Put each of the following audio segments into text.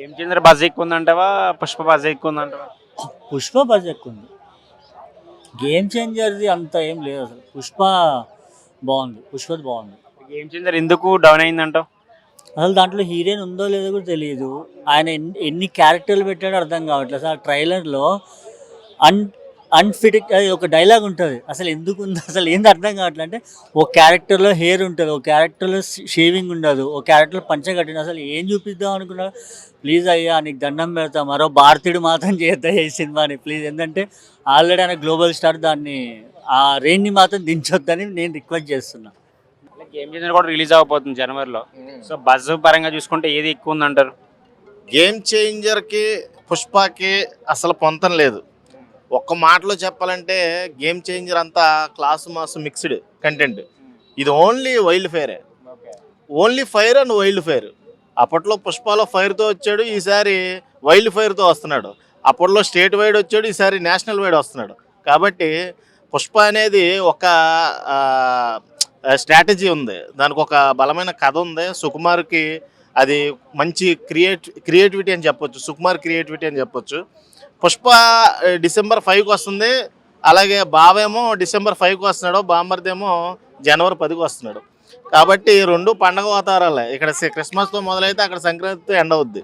ఏం చంద్ర బజ్ ఎక్కువ ఉందంటావా, పుష్ప బజ్ ఎక్కువ ఉందంటావా? పుష్ప బజ్ ఎక్కువ ఉంది. గేమ్ చేంజర్ది అంత ఏం లేదు అసలు. పుష్ప బాగుంది, పుష్పది బాగుంది. ఏం చంద్ర ఎందుకు డౌన్ అయిందంటావు? అసలు దాంట్లో హీరోయిన్ ఉందో లేదో కూడా తెలియదు. ఆయన ఎన్ని క్యారెక్టర్లు పెట్టాడో అర్థం కావట్లేదు. అసలు ఆ ట్రైలర్లో అన్ అన్ఫిట్ అది ఒక డైలాగ్ ఉంటుంది. అసలు ఎందుకు ఉంది, అసలు ఏంది అర్థం కావట్లేదు. అంటే ఒక క్యారెక్టర్లో హెయిర్ ఉంటుంది, ఒక క్యారెక్టర్లో షేవింగ్ ఉండదు, ఒక క్యారెక్టర్లో పంచ కట్టింది. అసలు ఏం చూపిద్దాం అనుకున్నా. ప్లీజ్ అయ్యా నీకు దండం పెడతా, మరో భారతీయుడు మాత్రం చేద్దా ఈ సినిమాని ప్లీజ్. ఎందుకంటే ఆల్రెడీ ఆయన గ్లోబల్ స్టార్, దాన్ని ఆ రేంజ్ని మాత్రం దించొద్దని నేను రిక్వెస్ట్ చేస్తున్నా. గేమ్ చేంజర్ కూడా రిలీజ్ అవబోతుంది జనవరిలో. సో బజ్ పరంగా చూసుకుంటే ఏది ఎక్కువ ఉందంటారు? గేమ్ చేంజర్కి పుష్పకి అసలు పొంతం లేదు. ఒక్క మాటలో చెప్పాలంటే గేమ్ చేంజర్ అంతా క్లాసు మాస్ మిక్స్డ్ కంటెంట్. ఇది ఓన్లీ వైల్డ్ ఫైరే, only fire and wild fire. అప్పట్లో పుష్పలో ఫైర్తో వచ్చాడు, ఈసారి వైల్డ్ ఫైర్తో వస్తున్నాడు. అప్పట్లో స్టేట్ వైడ్ వచ్చాడు, ఈసారి నేషనల్ వైడ్ వస్తున్నాడు. కాబట్టి పుష్ప అనేది ఒక స్ట్రాటజీ ఉంది, దానికి ఒక బలమైన కథ ఉంది. సుకుమార్కి అది మంచి క్రియేటివిటీ అని చెప్పొచ్చు, సుకుమార్ క్రియేటివిటీ అని చెప్పొచ్చు. పుష్ప డిసెంబర్ 5కి వస్తుంది, అలాగే బావేమో డిసెంబర్ 5కి వస్తున్నాడు, బామ్మర్దేమో జనవరి 10కి వస్తున్నాడు. కాబట్టి రెండు పండగ వాతావరణాలే. ఇక్కడ క్రిస్మస్తో మొదలైతే అక్కడ సంక్రాంతితో ఎండ్ అవుద్ది.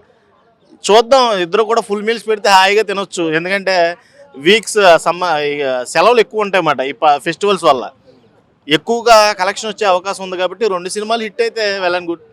చూద్దాం, ఇద్దరు కూడా ఫుల్ మీల్స్ పెడితే హాయిగా తినొచ్చు. ఎందుకంటే వీక్స్ సెలవులు ఎక్కువ ఉంటాయి అన్నమాట ఈ ఫెస్టివల్స్ వల్ల. ఎక్కువగా కలెక్షన్ వచ్చే అవకాశం ఉంది. కాబట్టి రెండు సినిమాలు హిట్ అయితే వెల్ అండ్ గుడ్.